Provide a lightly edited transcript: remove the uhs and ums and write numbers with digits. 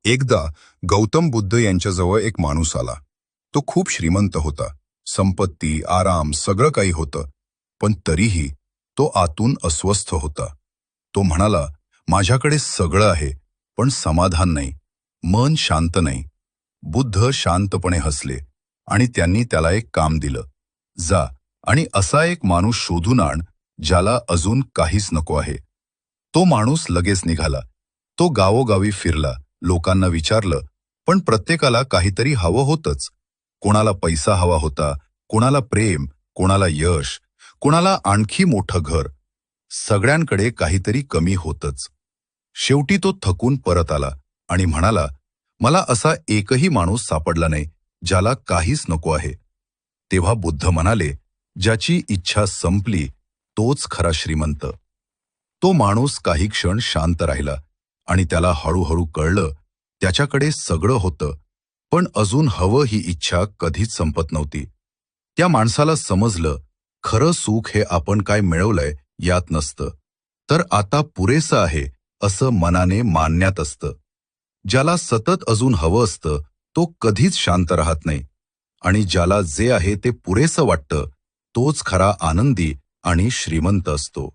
एकदा गौतम बुद्ध यांच्याजवळ एक माणूस आला. तो खूप श्रीमंत होता. संपत्ती, आराम सगळं काही होतं. पण तरीही तो आतून अस्वस्थ होता. तो म्हणाला, माझ्याकडे सगळं आहे, पण समाधान नाही, मन शांत नाही. बुद्ध शांतपणे हसले आणि त्यांनी त्याला एक काम दिलं. जा आणि असा एक माणूस शोधून आण ज्याला अजून काहीच नको आहे. तो माणूस लगेच निघाला. तो गावोगावी फिरला, लोकांना विचारलं, पण प्रत्येकाला काहीतरी हवं होतंच. कोणाला पैसा हवा होता, कोणाला प्रेम, कोणाला यश, कोणाला आणखी मोठं घर. सगळ्यांकडे काहीतरी कमी होतंच. शेवटी तो थकून परत आला आणि म्हणाला, मला असा एकही माणूस सापडला नाही ज्याला काहीच नको आहे. तेव्हा बुद्ध म्हणाले, ज्याची इच्छा संपली तोच खरा श्रीमंत. तो माणूस काही क्षण शांत राहिला आणि त्याला हळूहळू कळलं, त्याच्याकडे सगळं होतं, पण अजून हवं ही इच्छा कधीच संपत नव्हती. त्या माणसाला समजलं, खरं सुख हे आपण काय मिळवलंय यात नसतं, तर आता पुरेसं आहे असं मनाने मानण्यात असतं. ज्याला सतत अजून हवं असतं तो कधीच शांत राहत नाही, आणि ज्याला जे आहे ते पुरेसं वाटतं तोच खरा आनंदी आणि श्रीमंत असतो.